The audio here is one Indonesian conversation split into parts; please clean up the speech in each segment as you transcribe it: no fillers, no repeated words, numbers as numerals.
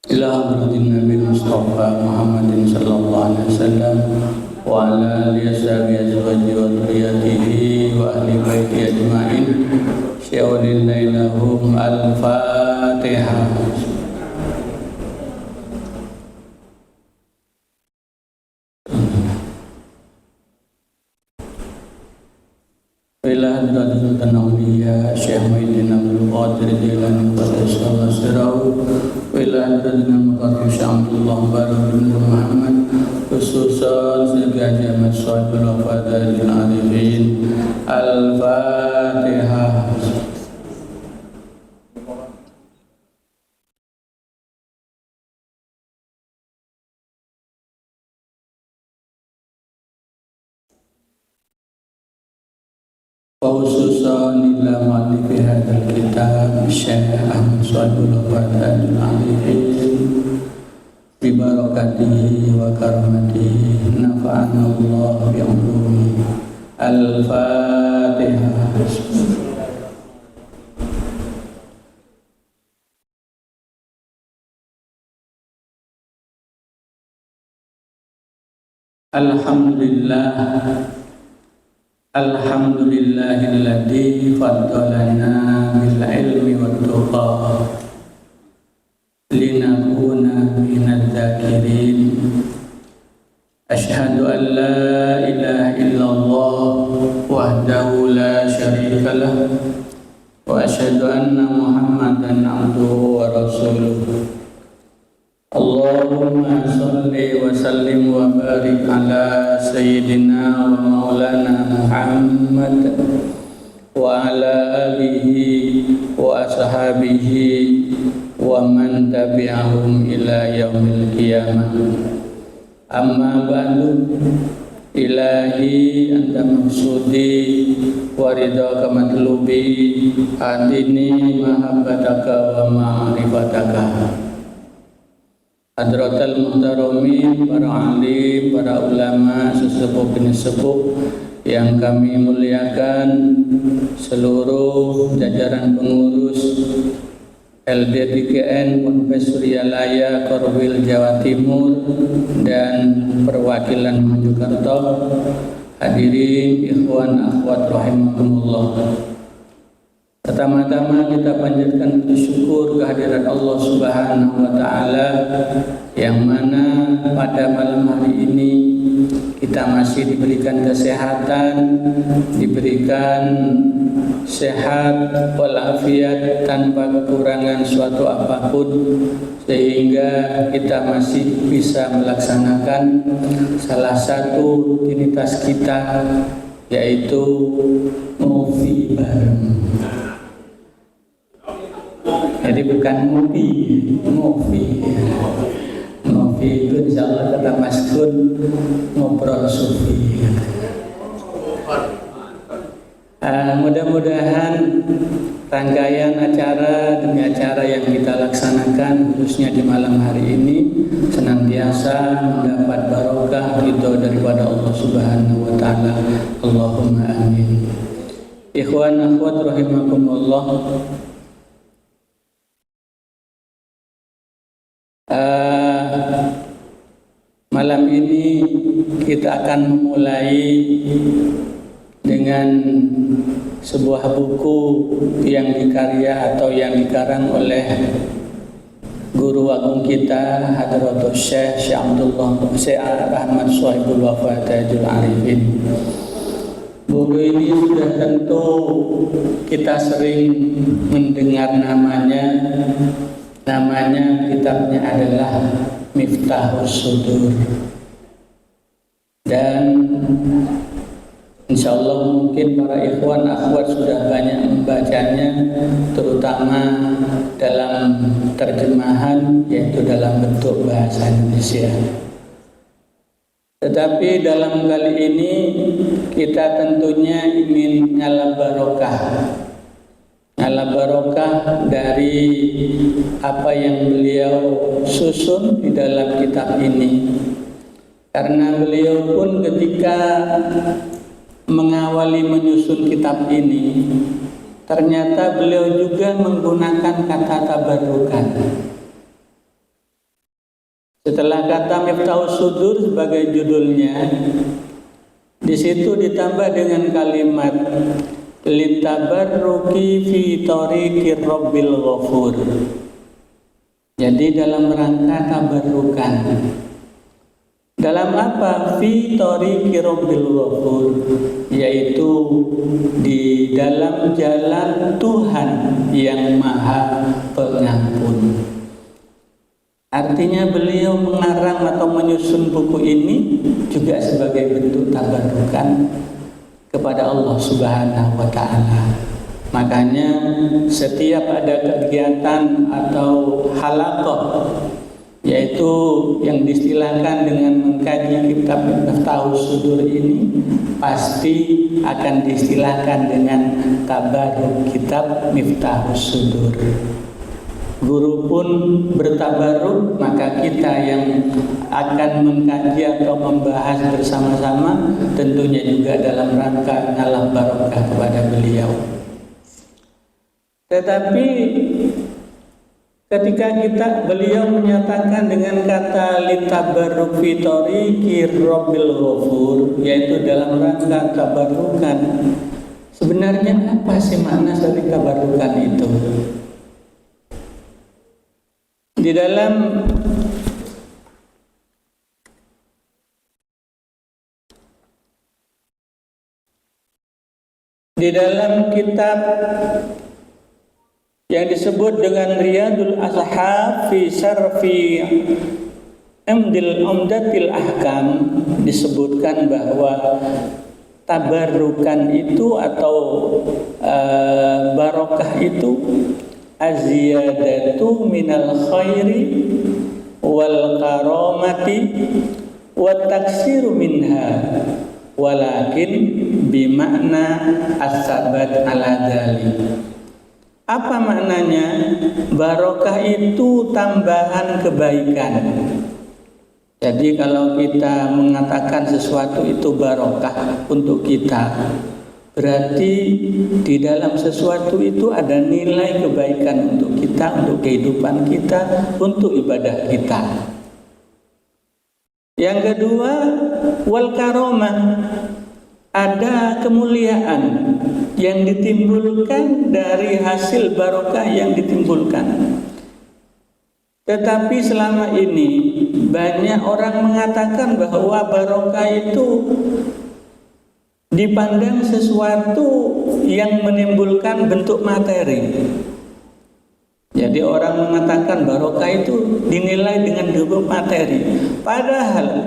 ila hadratin Nabi Mustafa Muhammadin sallallahu alaihi wasallam wa ala alihi azwajihi wa dzurriyyatihi wa ahli baiti ajmain syawalil lailahum al-fatihah. Ila hadratin Sultan Auliya Syekh Muhyiddin Abdul Qadir Jilani Qaddasallahu sirrahu wa ila hadratin Muqaddim Syekh Abdullah Barak bin Muhammad khususan Syekh Ahmad Shahibul Wafadil Arifin Al-Fatihah. Khususan ila mu'allifi hadzal kitab Syekh Ahmad Shahibul Wafadil Arifin bi barakatihi wa karamatihi nafa'ana Allah bi umurihi. Al-Fatihah. Alhamdulillahilladzi faddalana bil ilmi wat tuqa linakuna minadz zakirin. Asyhadu an la ilaha illallah wahdahu la syarika lah wa asyhadu anna Muhammadan abduhu wa rasuluh. Allahumma salli wa sallim wa barik ala sayyidina wa maulana Muhammad wa ala alihi wa ashabihi wa man tabi'ahum ila yaumil qiyamah. Amma ba'du, ilahi anta maksudi wa ridhaka matlubi adini mahabbataka wa ma'rifataka. Hadratal muhtaramin, para alim, para ulama, sesepuh bin sepuh yang kami muliakan, seluruh jajaran pengurus LDDKN Ponpes Suryalaya Korwil Jawa Timur dan perwakilan Mojokerto, hadirin ikhwan akhwat rahimakumullah. Pertama-tama kita panjatkan syukur kehadirat Allah Subhanahu wa taala yang mana pada malam hari ini kita masih diberikan kesehatan, diberikan sehat walafiat tanpa kekurangan suatu apapun, sehingga kita masih bisa melaksanakan salah satu rutinitas kita, yaitu ngopi bareng. Jadi bukan ngopi itu insya Allah kata Mas Kun ngobrol sufi. Mudah-mudahan rangkaian acara demi acara yang kita laksanakan khususnya di malam hari ini senantiasa mendapat barokah ridho daripada Allah Subhanahu wa taala. Allahumma amin. Ikhwan akhwat rahimakumullah. Malam ini kita akan memulai dengan sebuah buku yang dikarya atau yang dikarang oleh guru agung kita Hadratus Syekh Ahmad Shahibul Wafadil Arifin. Buku ini sudah tentu kita sering mendengar namanya. Namanya kitabnya adalah Miftahus Sudur, dan insya Allah mungkin para ikhwan akhwat sudah banyak membacanya, terutama dalam terjemahan yaitu dalam bentuk bahasa Indonesia. Tetapi dalam kali ini kita tentunya ingin nyala barokah dari apa yang beliau susun di dalam kitab ini. Karena beliau pun ketika mengawali menyusun kitab ini, ternyata beliau juga menggunakan kata tabarukan. Setelah kata Miftahus Sudur sebagai judulnya, di situ ditambah dengan kalimat litabarruki fi tariqir rabbil ghafur. Jadi dalam rangka tabarrukan. Dalam apa? Fi tariqir rabbil ghafur, yaitu di dalam jalan Tuhan yang Maha Pengampun. Artinya beliau mengarang atau menyusun buku ini juga sebagai bentuk tabarukan kepada Allah Subhanahu wa Ta'ala. Makanya setiap ada kegiatan atau halaqah, yaitu yang distilahkan dengan mengkaji kitab Miftahus Sudur ini, pasti akan distilahkan dengan tabaruk kitab Miftahus Sudur. Guru pun bertabaruk, maka kita yang akan mengkaji atau membahas bersama-sama tentunya juga dalam rangka ngalah barokah kepada beliau. Tetapi ketika beliau menyatakan dengan kata litabarruk fi tariqir rabbil ghafur, yaitu dalam rangka tabarukan, sebenarnya apa sih makna dari tabarukan itu? Di dalam kitab yang disebut dengan Riyadul Ashab fi Syarfi Umdatil Ahkam, disebutkan bahwa tabarukan itu atau barokah itu aziyadatu minal khairi wal karamati wa taksiru minha, walakin bimakna as-sabat ala dzalik. Apa maknanya? Barokah itu tambahan kebaikan. Jadi kalau kita mengatakan sesuatu itu barokah untuk kita, berarti di dalam sesuatu itu ada nilai kebaikan untuk kita, untuk kehidupan kita, untuk ibadah kita. Yang kedua, wal karomah, ada kemuliaan yang ditimbulkan dari hasil barokah yang ditimbulkan. Tetapi selama ini banyak orang mengatakan bahwa barokah itu dipandang sesuatu yang menimbulkan bentuk materi. Jadi orang mengatakan barokah itu dinilai dengan bentuk materi. Padahal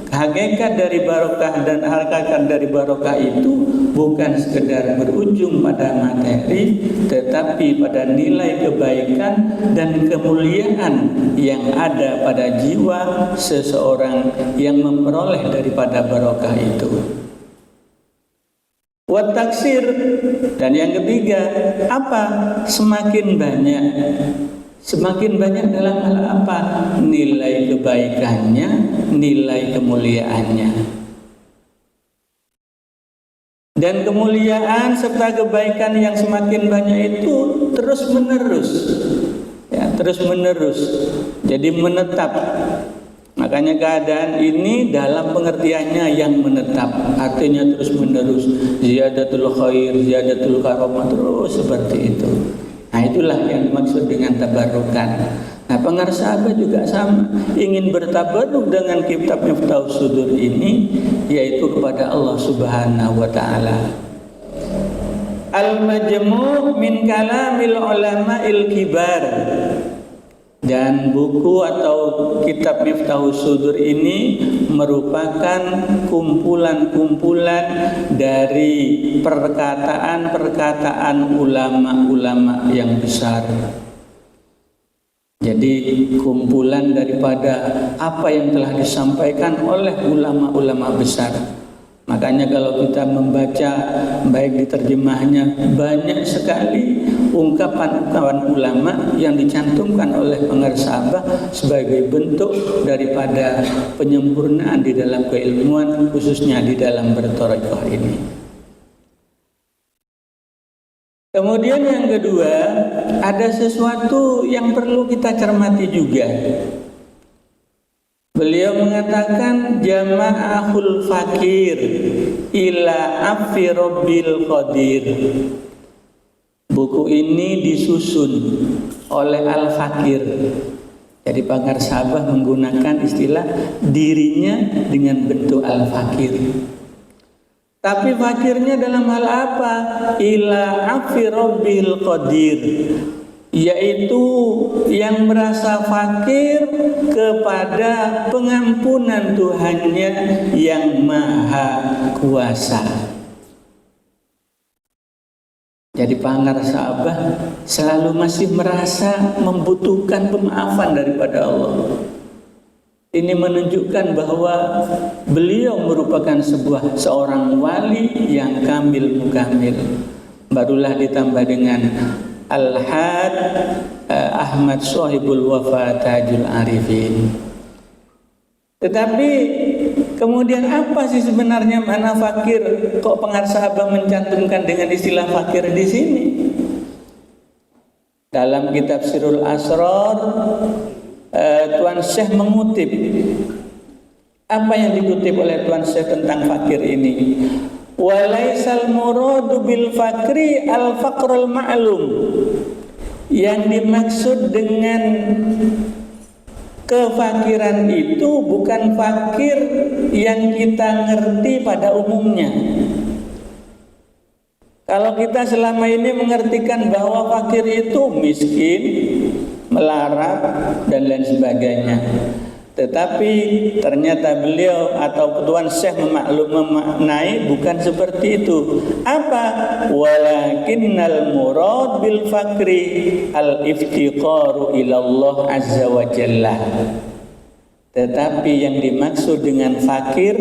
hakikat dari barokah dan hakikat dari barokah itu bukan sekedar berujung pada materi, tetapi pada nilai kebaikan dan kemuliaan yang ada pada jiwa seseorang yang memperoleh daripada barokah itu. Wa taksir, dan yang ketiga apa? Semakin banyak dalam hal apa? Nilai kebaikannya, nilai kemuliaannya. Dan kemuliaan serta kebaikan yang semakin banyak itu terus menerus, ya, terus menerus. Jadi menetap. Makanya keadaan ini dalam pengertiannya yang menetap, artinya terus menerus, ziyadatul khair, ziyadatul karamah, terus seperti itu. Nah, itulah yang dimaksud dengan tabarukan. Nah, pengarang sahabat juga sama, ingin bertabaruk dengan kitab Miftahus Sudur ini, yaitu kepada Allah Subhanahu wa Ta'ala. Al-Majmu' min kalamil ulama'il kibar. Dan buku atau kitab Miftahus Sudur ini merupakan kumpulan-kumpulan dari perkataan-perkataan ulama-ulama yang besar. Jadi kumpulan daripada apa yang telah disampaikan oleh ulama-ulama besar. Makanya kalau kita membaca baik di terjemahnya, banyak sekali ungkapan-ungkapan ulama yang dicantumkan oleh pengarang sahabat sebagai bentuk daripada penyempurnaan di dalam keilmuan, khususnya di dalam berthariqah ini. Kemudian yang kedua, ada sesuatu yang perlu kita cermati juga. Beliau mengatakan jama'ahul fakir ila afi rabbil qadir. Buku ini disusun oleh Al-Fakir. Jadi Pangarsabah menggunakan istilah dirinya dengan bentuk Al-Fakir. Tapi fakirnya dalam hal apa? Ila afi rabbil qadir, yaitu yang merasa fakir kepada pengampunan Tuhannya yang maha kuasa. Jadi Pangarsabah selalu masih merasa membutuhkan pemaafan daripada Allah. Ini menunjukkan bahwa beliau merupakan seorang wali yang kamil mukamil. Barulah ditambah dengan Al-Had Ahmad Sohibul Wafa Tajul Arifin. Tetapi kemudian apa sih sebenarnya makna fakir? Kok Pangarsabah mencantumkan dengan istilah fakir di sini? Dalam kitab Sirul Asrar, Tuan Syekh mengutip apa yang dikutip oleh Tuan Syekh tentang fakir ini. Walaisal muradu bil fakri al faqrul ma'lum. Yang dimaksud dengan kefakiran itu bukan fakir yang kita ngerti pada umumnya. Kalau kita selama ini mengertikan bahwa fakir itu miskin, melarat, dan lain sebagainya. Tetapi ternyata beliau atau Tuan Syekh memaknai bukan seperti itu. Apa? Walakinnal murad bil fakri al iftiqaru ilallah azza wa jalla. Tetapi yang dimaksud dengan fakir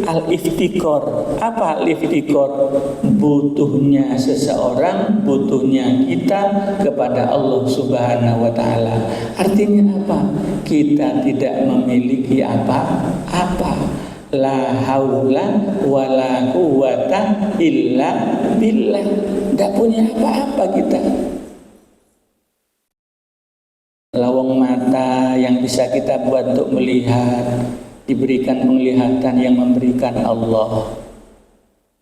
al-iftikor. Apa al-iftikor? Butuhnya seseorang, butuhnya kita kepada Allah Subhanahu wa ta'ala. Artinya apa? Kita tidak memiliki apa-apa. La haula wa la quwwata illa billah. Tidak punya apa-apa kita. Lawang mata yang bisa kita buat untuk melihat, diberikan penglihatan yang memberikan Allah.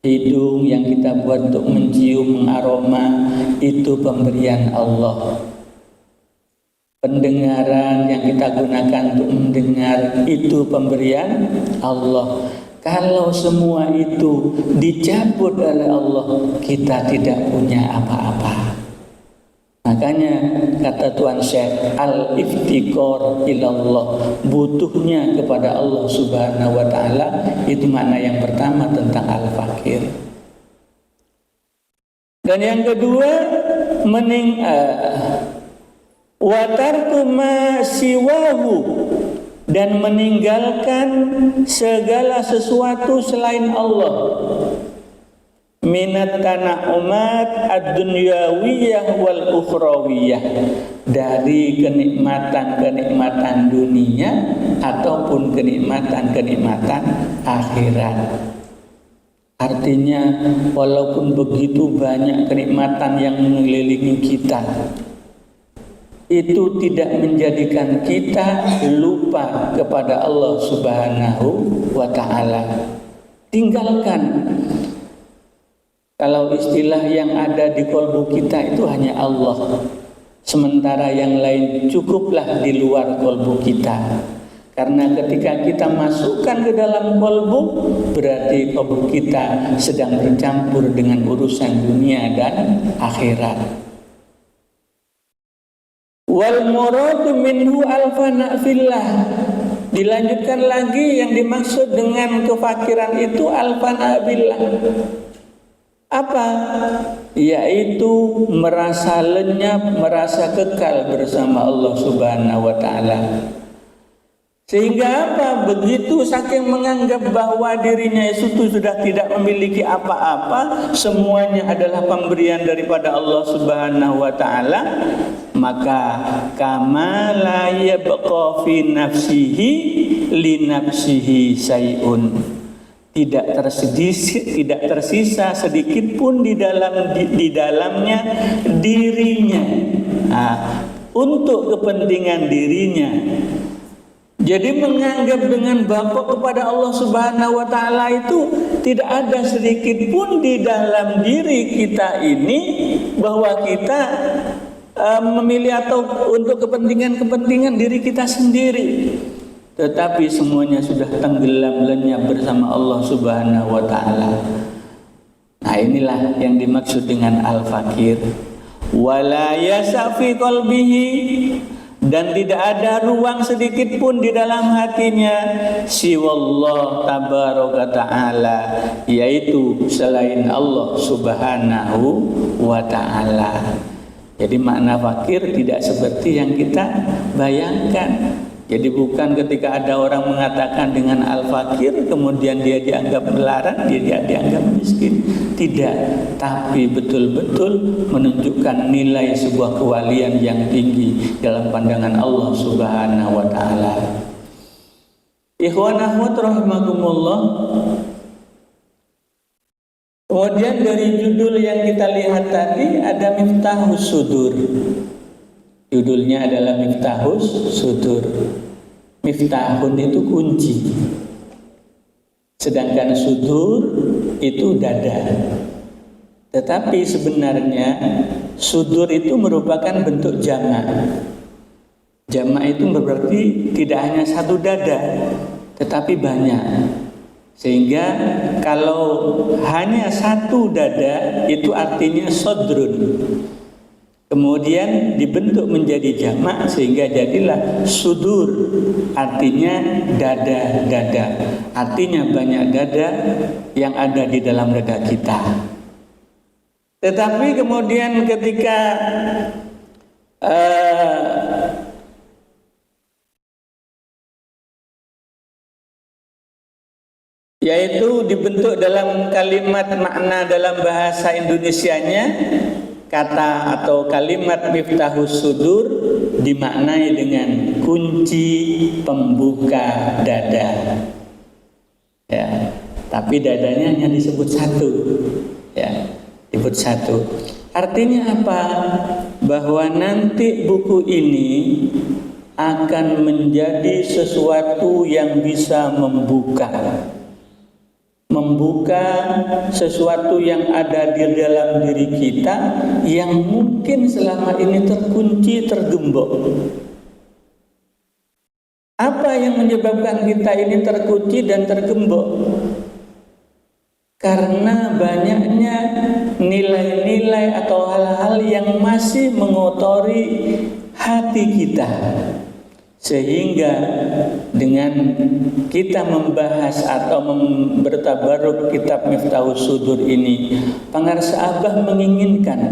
Hidung yang kita buat untuk mencium, mengaroma, itu pemberian Allah. Pendengaran yang kita gunakan untuk mendengar, itu pemberian Allah. Kalau semua itu dicabut oleh Allah, kita tidak punya apa-apa. Makanya kata Tuan Syekh, al-iftikor ilallah, butuhnya kepada Allah Subhanahu wa ta'ala, itu makna yang pertama tentang al-fakir. Dan yang kedua, watarku ma siwahu, dan meninggalkan segala sesuatu selain Allah. Minat tana'umat ad-dunyawiyah wal ukhrawiyah, dari kenikmatan-kenikmatan dunia ataupun kenikmatan-kenikmatan akhirat. Artinya walaupun begitu banyak kenikmatan yang mengelilingi kita, itu tidak menjadikan kita lupa kepada Allah Subhanahu wa ta'ala. Tinggalkan. Kalau istilah yang ada di kolbu kita itu hanya Allah, sementara yang lain cukuplah di luar kolbu kita. Karena ketika kita masukkan ke dalam kolbu, berarti kolbu kita sedang bercampur dengan urusan dunia dan akhirat. Wal muradu minhu al-fana' fillah. Dilanjutkan lagi yang dimaksud dengan kefakiran itu al-fana' billah. Apa? Yaitu merasa lenyap, merasa kekal bersama Allah Subhanahu wa ta'ala. Sehingga apa? Begitu saking menganggap bahwa dirinya itu sudah tidak memiliki apa-apa, semuanya adalah pemberian daripada Allah Subhanahu wa ta'ala, maka kama la yabqa fi nafsihi li nafsihi sayun. Tidak tersisa sedikit pun di dalamnya dirinya. Nah, untuk kepentingan dirinya Jadi menganggap dengan bapa kepada Allah Subhanahu wa taala itu tidak ada sedikit pun di dalam diri kita ini bahwa kita memilih atau untuk kepentingan diri kita sendiri. Tetapi semuanya sudah tenggelam lenyap bersama Allah Subhanahu wa taala. Nah, inilah yang dimaksud dengan al-fakir. Wala yasa fi qalbihi, dan tidak ada ruang sedikit pun di dalam hatinya siwallah tabaraka ta'ala, yaitu selain Allah Subhanahu wa ta'ala. Jadi makna fakir tidak seperti yang kita bayangkan. Jadi bukan ketika ada orang mengatakan dengan al-fakir kemudian dia dianggap melarat, dia dianggap miskin. Tidak, tapi betul-betul menunjukkan nilai sebuah kewalian yang tinggi dalam pandangan Allah Subhanahu wa taala. Ikhwan akhwat rahimakumullah. Kemudian dari judul yang kita lihat tadi ada Miftahus Sudur. Judulnya adalah Miftahus Sudur. Miftahun itu kunci, sedangkan sudur itu dada. Tetapi sebenarnya sudur itu merupakan bentuk jamak. Jamak itu berarti tidak hanya satu dada, tetapi banyak. Sehingga kalau hanya satu dada itu artinya sodrun. Kemudian dibentuk menjadi jamak sehingga jadilah sudur, artinya dada-dada. Artinya banyak dada yang ada di dalam dada kita. Tetapi kemudian ketika yaitu dibentuk dalam kalimat makna dalam bahasa Indonesianya, kata atau kalimat Miftahus Sudur dimaknai dengan kunci pembuka dada. Ya, tapi dadanya hanya disebut satu. Ya, disebut satu. Artinya apa? Bahwa nanti buku ini akan menjadi sesuatu yang bisa membuka sesuatu yang ada di dalam diri kita yang mungkin selama ini terkunci, tergembok. Apa yang menyebabkan kita ini terkunci dan tergembok? Karena banyaknya nilai-nilai atau hal-hal yang masih mengotori hati kita. Sehingga dengan kita membahas atau bertabaruk kitab Miftahus Sudur ini, Pangarsa Abah menginginkan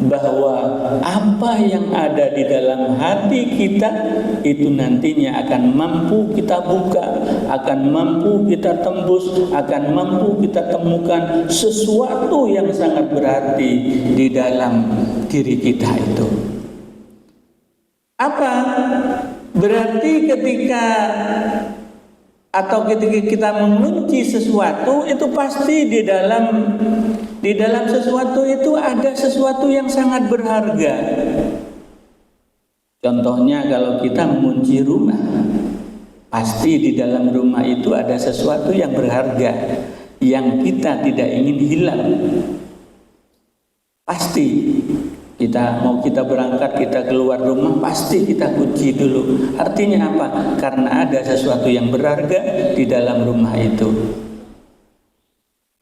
bahwa apa yang ada di dalam hati kita itu nantinya akan mampu kita buka, akan mampu kita tembus, akan mampu kita temukan sesuatu yang sangat berarti di dalam diri kita itu. Apa? Berarti ketika kita mengunci sesuatu itu pasti di dalam sesuatu itu ada sesuatu yang sangat berharga. Contohnya kalau kita mengunci rumah, pasti di dalam rumah itu ada sesuatu yang berharga yang kita tidak ingin hilang. Pasti. Kita berangkat, kita keluar rumah, pasti kita kunci dulu. Artinya apa? Karena ada sesuatu yang berharga di dalam rumah itu.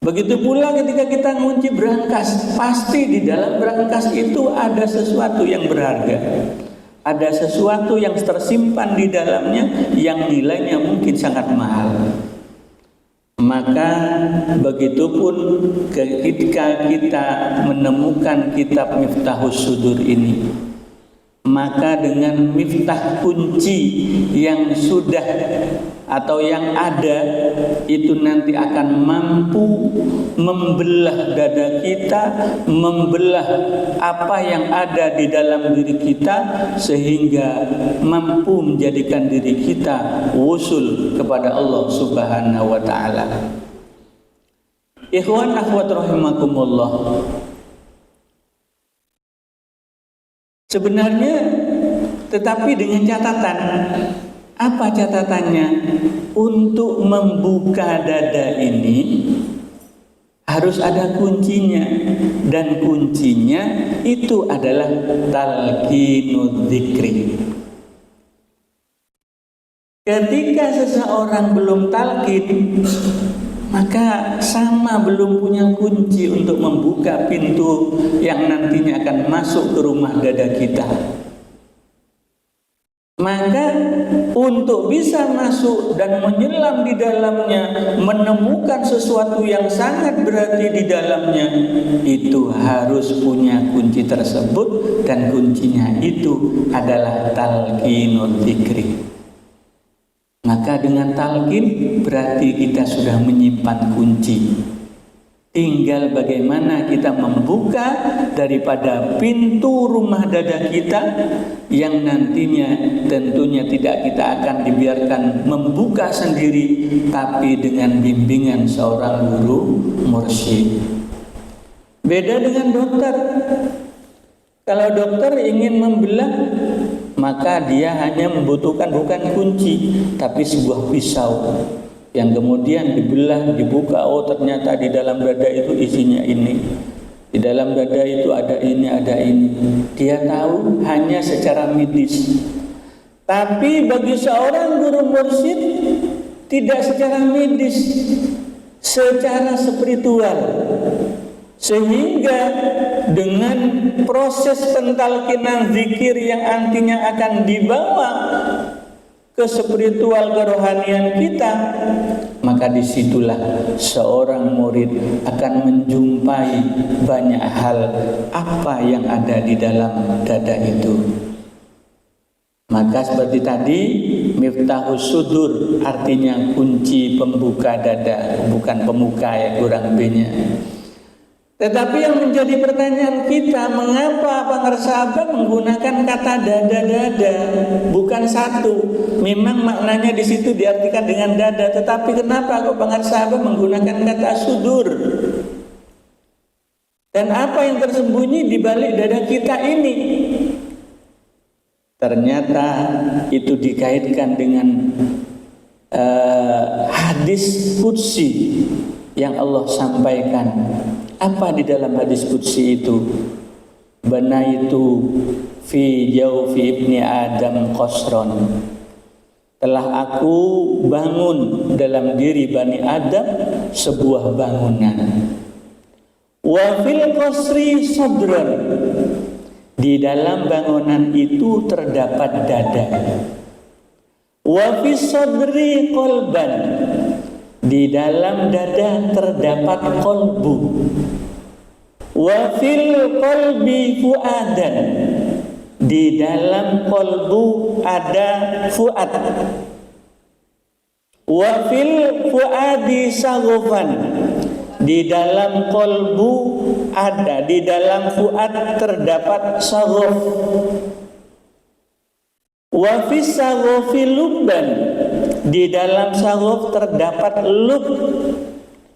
Begitu pula ketika kita mengunci berangkas, pasti di dalam berangkas itu ada sesuatu yang berharga. Ada sesuatu yang tersimpan di dalamnya yang nilainya mungkin sangat mahal. Maka begitupun ketika kita menemukan kitab Miftahus Sudur ini, maka dengan miftah kunci yang sudah atau yang ada itu nanti akan mampu membelah dada kita, membelah apa yang ada di dalam diri kita sehingga mampu menjadikan diri kita wusul kepada Allah Subhanahu wa taala. Ikhwan akhwat rahimakumullah. Sebenarnya tetapi dengan catatan Apa catatannya? Untuk membuka dada ini harus ada kuncinya, dan kuncinya itu adalah talqinud dzikri. Ketika seseorang belum talqin, maka sama belum punya kunci untuk membuka pintu yang nantinya akan masuk ke rumah dada kita. Maka untuk bisa masuk dan menyelam di dalamnya, menemukan sesuatu yang sangat berarti di dalamnya, itu harus punya kunci tersebut, dan kuncinya itu adalah talqinud dzikri. Maka dengan talqin berarti kita sudah menyimpan kunci. Tinggal bagaimana kita membuka daripada pintu rumah dada kita, yang nantinya tentunya tidak kita akan dibiarkan membuka sendiri, tapi dengan bimbingan seorang guru mursyid. Beda dengan dokter. Kalau dokter ingin membelah, maka dia hanya membutuhkan bukan kunci, tapi sebuah pisau yang kemudian dibelah, dibuka, oh ternyata di dalam dada itu isinya ini, di dalam dada itu ada ini, ada ini. Dia tahu hanya secara medis. Tapi bagi seorang guru mursyid, tidak secara medis, secara spiritual. Sehingga dengan proses pentalqinan zikir yang nantinya akan dibawa ke spiritual kerohanian kita, maka disitulah seorang murid akan menjumpai banyak hal apa yang ada di dalam dada itu. Maka seperti tadi, miftahus sudur artinya kunci pembuka dada, bukan pemuka ya, kurang B-nya. Tetapi yang menjadi pertanyaan kita, mengapa pengersahabat menggunakan kata dada-dada, bukan satu? Memang maknanya di situ diartikan dengan dada, tetapi kenapa kok pengersahabat menggunakan kata sudur? Dan apa yang tersembunyi di balik dada kita ini? Ternyata itu dikaitkan dengan hadis qudsi yang Allah sampaikan. Apa di dalam hadis qudsi itu? Banaitu fi jawfi ibni Adam qasran. Telah aku bangun dalam diri Bani Adam sebuah bangunan. Wa fil qasri sadran. Di dalam bangunan itu terdapat dada. Wa fis sadri qalban. Di dalam dada terdapat kolbu. Wa fil qalbi fuadan. Di dalam kolbu ada fuad. Wa fil fuadi saghofan. Di dalam kolbu ada, di dalam fuad terdapat saghof. Wa fis saghofi lubban. Di dalam saghof terdapat lub.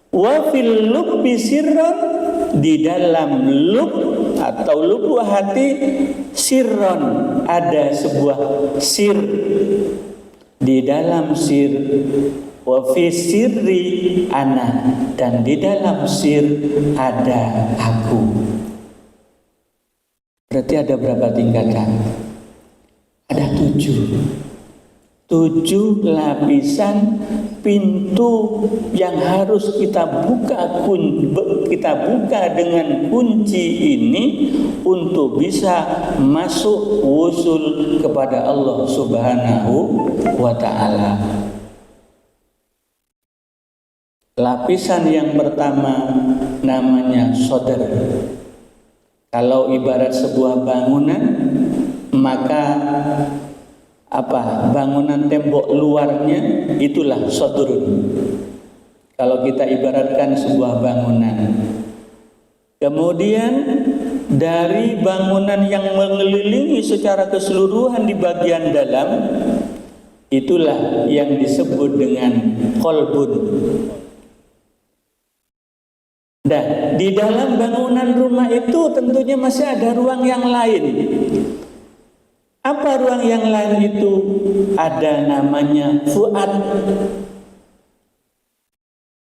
Wa fil lubbi sirron. Di dalam lub atau lubuk hati sirron, ada sebuah sir. Di dalam sir, wa fi sirri ana, dan di dalam sir ada aku. Berarti ada berapa tingkatan? Ada 7 lapisan pintu yang harus kita buka dengan kunci ini untuk bisa masuk wusul kepada Allah Subhanahu wa ta'ala. Lapisan yang pertama namanya sodar. Kalau ibarat sebuah bangunan, maka bangunan tembok luarnya itulah sodrun. Kalau kita ibaratkan sebuah bangunan. Kemudian dari bangunan yang mengelilingi secara keseluruhan di bagian dalam, itulah yang disebut dengan kolbun. Dan di dalam bangunan rumah itu tentunya masih ada ruang yang lain. Apa ruang yang lain itu? Ada namanya fuad.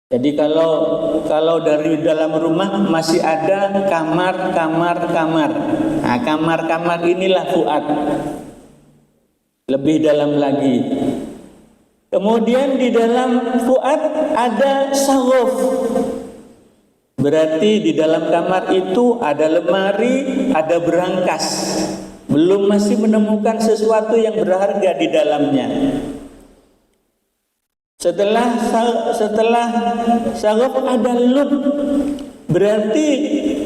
Jadi kalau dari dalam rumah masih ada kamar. Nah, kamar inilah fuad. Lebih dalam lagi. Kemudian di dalam fuad ada saghaf. Berarti di dalam kamar itu ada lemari, ada berangkas. Belum masih menemukan sesuatu yang berharga di dalamnya. Setelah saghaf ada lub. Berarti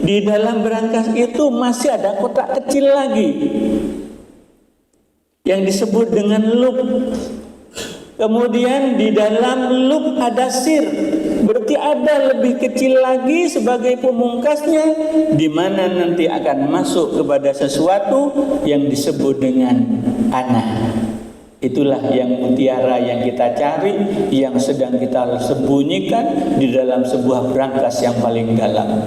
di dalam berangkas itu masih ada kotak kecil lagi yang disebut dengan lub. Kemudian di dalam lub ada sir. Berarti ada lebih kecil lagi sebagai pemungkasnya, di mana nanti akan masuk kepada sesuatu yang disebut dengan ana. Itulah yang mutiara yang kita cari, yang sedang kita sembunyikan di dalam sebuah berangkas yang paling dalam.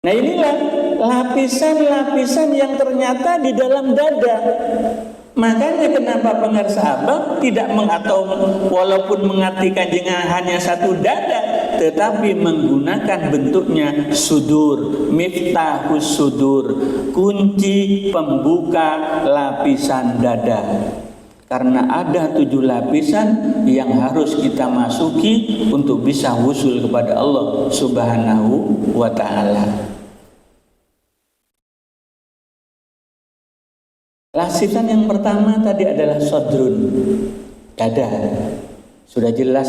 Nah, inilah lapisan-lapisan yang ternyata di dalam dada. Makanya kenapa pengarsa Abang tidak walaupun mengartikan dengan hanya satu dada, tetapi menggunakan bentuknya sudur, miftahus sudur, kunci pembuka lapisan dada. Karena ada 7 lapisan yang harus kita masuki untuk bisa wusul kepada Allah Subhanahu wa ta'ala. Lapisan yang pertama tadi adalah sodrun, dada. Sudah jelas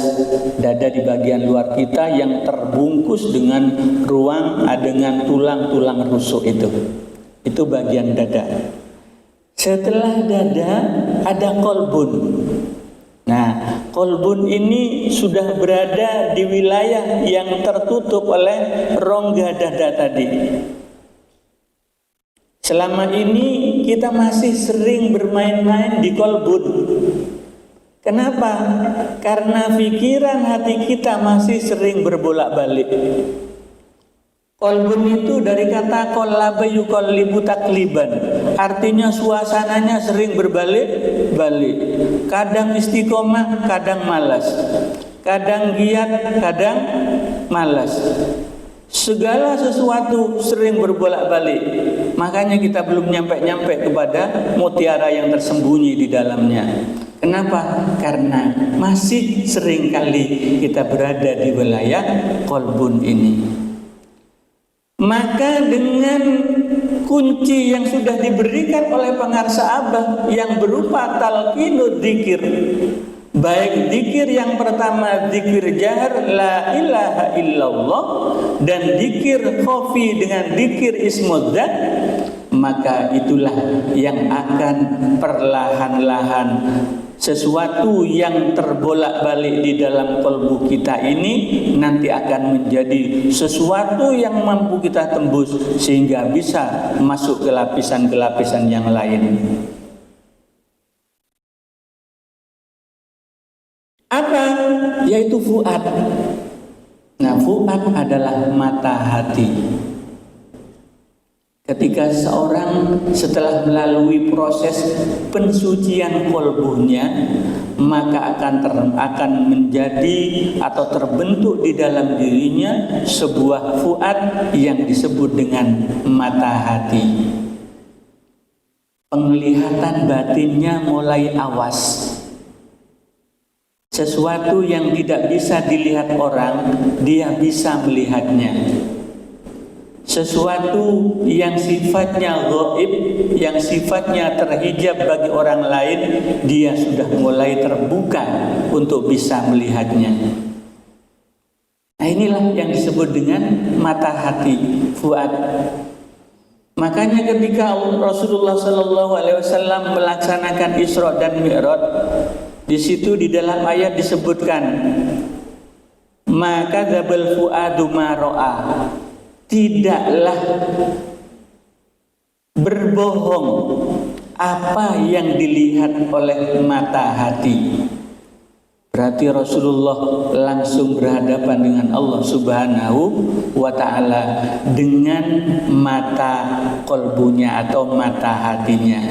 dada di bagian luar kita yang terbungkus dengan dengan tulang-tulang rusuk itu. Itu bagian dada. Setelah dada ada kolbun. Nah, kolbun ini sudah berada di wilayah yang tertutup oleh rongga dada tadi. Selama ini kita masih sering bermain-main di kolbun. Kenapa? Karena pikiran hati kita masih sering berbolak-balik. Kolbun itu dari kata qallaba yuqallibu takliban. Artinya suasananya sering berbalik-balik. Kadang istiqomah, kadang malas. Kadang giat, kadang malas. Segala sesuatu sering berbolak-balik. Makanya kita belum nyampe-nyampe kepada mutiara yang tersembunyi di dalamnya. Kenapa? Karena masih sering kali kita berada di wilayah kolbun ini. Maka dengan kunci yang sudah diberikan oleh pengarsa Abah yang berupa talqinud dzikir, baik dzikir yang pertama dzikir jahar la ilaha illallah dan dzikir khafi dengan dzikir ismudzat, maka itulah yang akan perlahan-lahan sesuatu yang terbolak-balik di dalam kalbu kita ini nanti akan menjadi sesuatu yang mampu kita tembus sehingga bisa masuk ke lapisan-lapisan yang lain. Apa? Yaitu fuad. Nah, fuad adalah mata hati. Ketika seorang setelah melalui proses pensucian kolbunya, maka akan menjadi atau terbentuk di dalam dirinya sebuah fuad yang disebut dengan mata hati. Penglihatan batinnya mulai awas. Sesuatu yang tidak bisa dilihat orang, dia bisa melihatnya. Sesuatu yang sifatnya gaib, yang sifatnya terhijab bagi orang lain, dia sudah mulai terbuka untuk bisa melihatnya. Nah, inilah yang disebut dengan mata hati, fuad. Makanya ketika Rasulullah SAW melaksanakan Isra dan Mi'raj, di situ di dalam ayat disebutkan, maka dzabal fuadu ma ra'a, tidaklah berbohong apa yang dilihat oleh mata hati. Berarti Rasulullah langsung berhadapan dengan Allah Subhanahu wa ta'ala dengan mata kolbunya atau mata hatinya.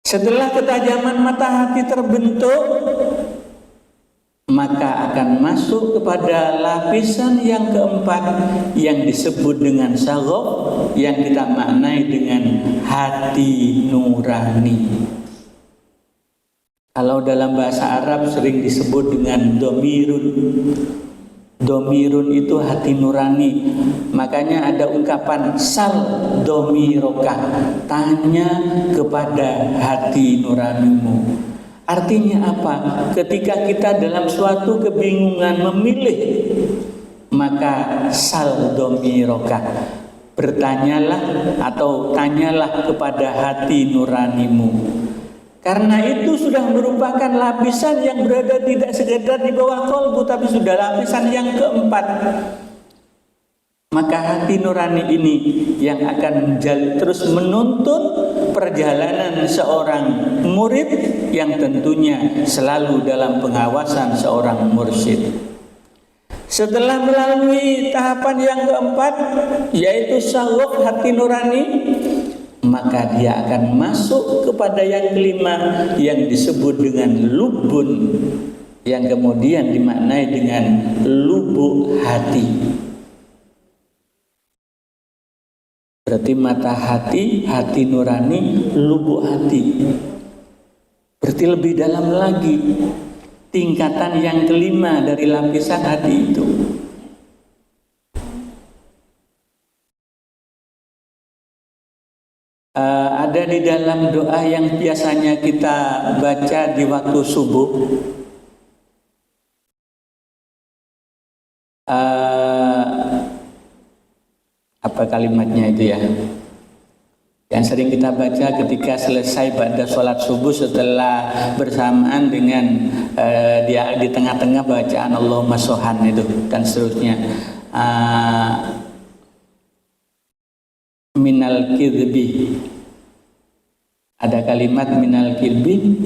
Setelah ketajaman mata hati terbentuk, maka akan masuk kepada lapisan yang keempat yang disebut dengan saghaf, yang kita maknai dengan hati nurani. Kalau dalam bahasa Arab sering disebut dengan domirun. Domirun itu hati nurani. Makanya ada ungkapan sal domiroka, tanya kepada hati nuranimu. Artinya apa? Ketika kita dalam suatu kebingungan memilih, maka sal domiroka, bertanyalah atau tanyalah kepada hati nuranimu. Karena itu sudah merupakan lapisan yang berada tidak sekedar di bawah kolbu, tapi sudah lapisan yang keempat. Maka hati nurani ini yang akan terus menuntun perjalanan seorang murid yang tentunya selalu dalam pengawasan seorang mursyid. Setelah melalui tahapan yang keempat, yaitu saghaf hati nurani, maka dia akan masuk kepada yang kelima yang disebut dengan lubun, yang kemudian dimaknai dengan lubuk hati. Berarti mata hati, hati nurani, lubuk hati. Berarti lebih dalam lagi tingkatan yang kelima dari lapisan hati itu. Ada di dalam doa yang biasanya kita baca di waktu subuh. Apa kalimatnya itu ya? Yang sering kita baca ketika selesai pada sholat subuh setelah bersamaan dengan dia di tengah-tengah bacaan Allahumma sohan itu dan seterusnya. Minal kidbi, ada kalimat minal kidbi,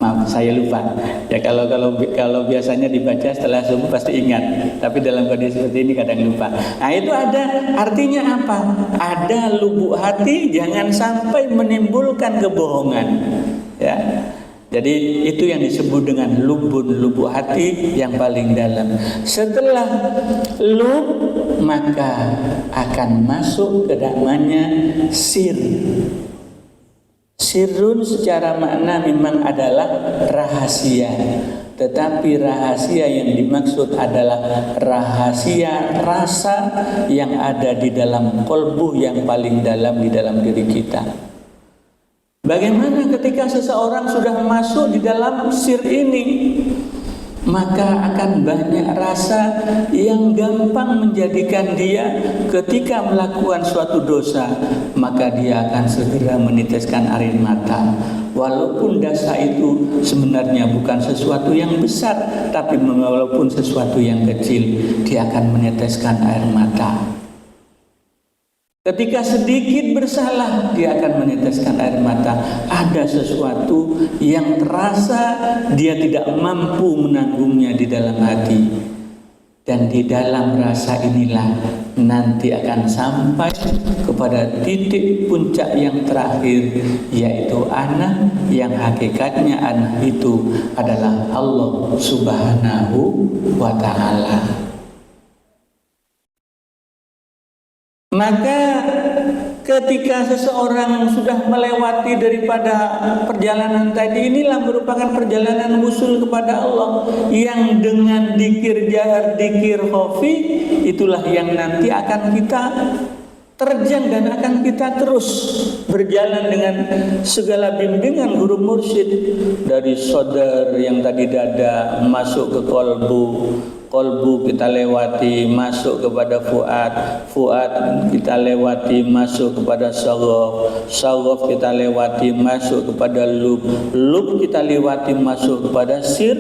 maaf saya lupa ya, kalau biasanya dibaca setelah subuh pasti ingat, tapi dalam kondisi seperti ini kadang lupa. Nah itu ada artinya apa? Ada lubuk hati, jangan sampai menimbulkan kebohongan ya. Jadi itu yang disebut dengan lubuk hati yang paling dalam. Setelah lub, maka akan masuk ke namanya sir. Sirrun secara makna memang adalah rahasia, tetapi rahasia yang dimaksud adalah rahasia rasa yang ada di dalam kolbu yang paling dalam di dalam diri kita. Bagaimana ketika seseorang sudah masuk di dalam sir ini, maka akan banyak rasa yang gampang menjadikan dia ketika melakukan suatu dosa, maka dia akan segera meneteskan air mata. Walaupun dosa itu sebenarnya bukan sesuatu yang besar, tapi walaupun sesuatu yang kecil, dia akan meneteskan air mata. Ketika sedikit bersalah, dia akan meneteskan air mata. Ada sesuatu yang terasa dia tidak mampu menanggungnya di dalam hati. Dan di dalam rasa inilah nanti akan sampai kepada titik puncak yang terakhir, yaitu anak yang hakikatnya anak itu adalah Allah Subhanahu wa ta'ala. Maka ketika seseorang sudah melewati daripada perjalanan tadi, inilah merupakan perjalanan wusul kepada Allah yang dengan dikir jahar, dikir khafi, itulah yang nanti akan kita terjang dan akan kita terus berjalan dengan segala bimbingan guru mursyid, dari sodar yang tadi dada masuk ke kolbu kita lewati masuk kepada fuad kita lewati masuk kepada saghaf kita lewati masuk kepada lub kita lewati masuk kepada sir.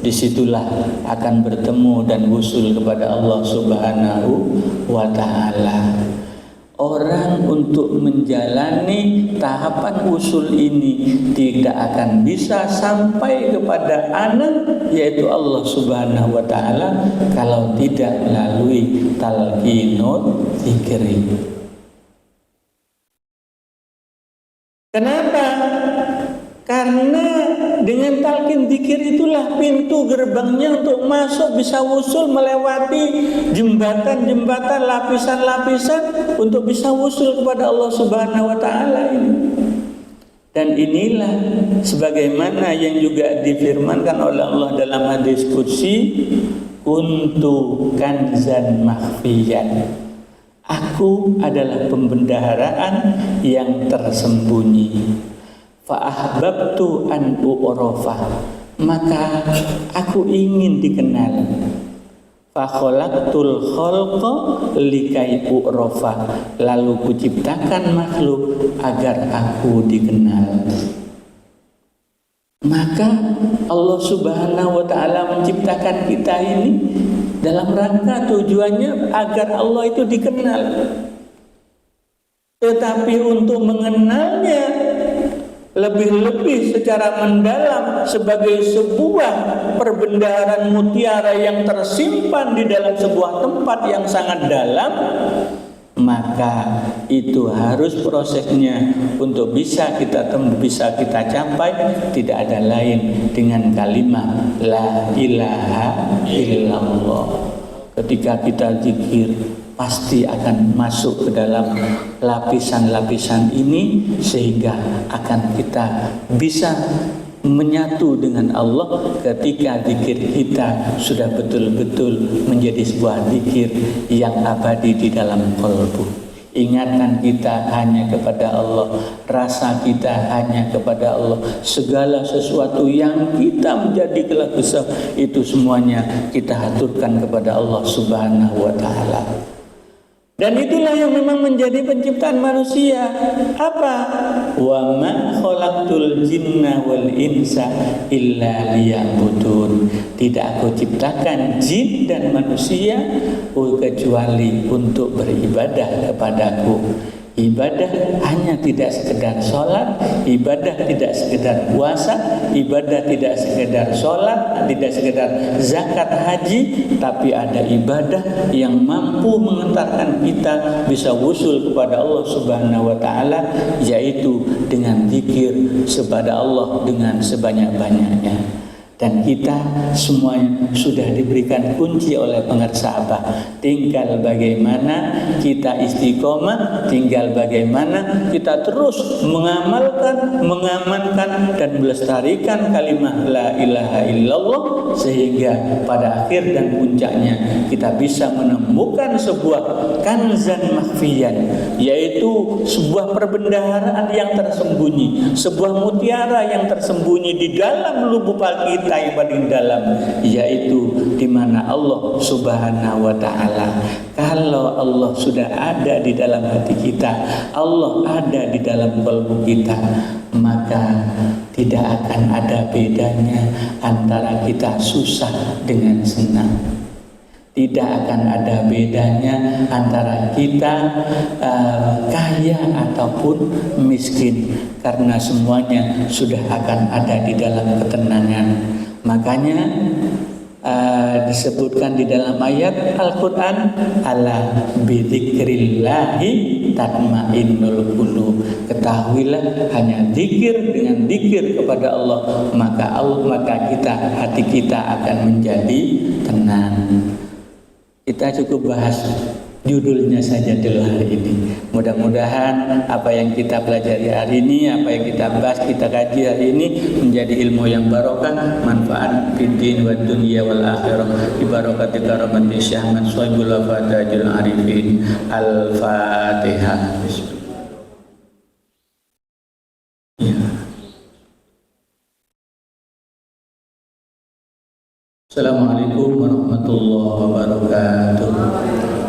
Disitulah akan bertemu dan wusul kepada Allah Subhanahu wa ta'ala. orang untuk menjalani tahapan usul ini tidak akan bisa sampai kepada anak, yaitu Allah Subhanahu wa taala, kalau tidak melalui talqinul dzikri. Kenapa? Karena dengan talqin dzikir itulah pintu gerbangnya untuk masuk, bisa wusul, melewati jembatan-jembatan, lapisan-lapisan untuk bisa wusul kepada Allah Subhanahu wa taala ini. Dan inilah sebagaimana yang juga difirmankan oleh Allah dalam hadis qudsi, kuntu kanzan makhfiyan. Aku adalah pembendaharaan yang tersembunyi. Fa'ahbabtu an u'rafah, maka aku ingin dikenal. Fa khalaqtul khalqa likai u'rafah, lalu kuciptakan makhluk agar aku dikenal. Maka Allah Subhanahu wa taala menciptakan kita ini dalam rangka tujuannya agar Allah itu dikenal. Tetapi untuk mengenalnya lebih-lebih secara mendalam sebagai sebuah perbendaharaan mutiara yang tersimpan di dalam sebuah tempat yang sangat dalam, maka itu harus prosesnya untuk bisa kita capai tidak ada lain dengan kalimat la ilaha illallah. Ketika kita zikir pasti akan masuk ke dalam lapisan-lapisan ini sehingga akan kita bisa menyatu dengan Allah ketika zikir kita sudah betul-betul menjadi sebuah zikir yang abadi di dalam qalbu. Ingatan kita hanya kepada Allah, rasa kita hanya kepada Allah, segala sesuatu yang kita menjadi kelak besar itu semuanya kita haturkan kepada Allah Subhanahu wa taala. Dan itulah yang memang menjadi penciptaan manusia. Apa? Wa ma khalaqtul jinna wal insa illa liya'budun. Tidak aku ciptakan jin dan manusia kecuali untuk beribadah kepadaku. Ibadah hanya tidak sekedar sholat, ibadah tidak sekedar puasa, ibadah tidak sekedar sholat, tidak sekedar zakat haji, tapi ada ibadah yang mampu mengantarkan kita bisa wusul kepada Allah Subhanahu wa taala, yaitu dengan zikir kepada Allah dengan sebanyak-banyaknya. Dan kita semuanya sudah diberikan kunci oleh pengersa Allah. Tinggal bagaimana kita istiqomah, tinggal bagaimana kita terus mengamalkan, mengamankan dan melestarikan kalimat la ilaha illallah, sehingga pada akhir dan puncaknya kita bisa menemukan sebuah kanzan makhfiyan, yaitu sebuah perbendaharaan yang tersembunyi, sebuah mutiara yang tersembunyi di dalam lubuk kita yang paling dalam, yaitu di mana Allah Subhanahu wa taala. Kalau Allah sudah ada di dalam hati kita, Allah ada di dalam kalbu kita, maka tidak akan ada bedanya antara kita susah dengan senang. Tidak akan ada bedanya antara kita kaya ataupun miskin, karena semuanya sudah akan ada di dalam ketenangan. Makanya disebutkan di dalam ayat Al-Quran, ala bidzikrillahi tatmainnul qulub. Ketahuilah hanya zikir, dengan zikir kepada Allah maka hati kita akan menjadi tenang. Kita cukup bahas judulnya saja dulu hari ini. Mudah-mudahan apa yang kita pelajari hari ini, apa yang kita bahas, kita kaji hari ini menjadi ilmu yang barokah, manfaat fid din wad dunya wal akhirah. Bi barakati karamati Syekh Ahmad Shuaibul Wafatajul Arifin. Al-Fatihah. Assalamualaikum warahmatullahi wabarakatuh.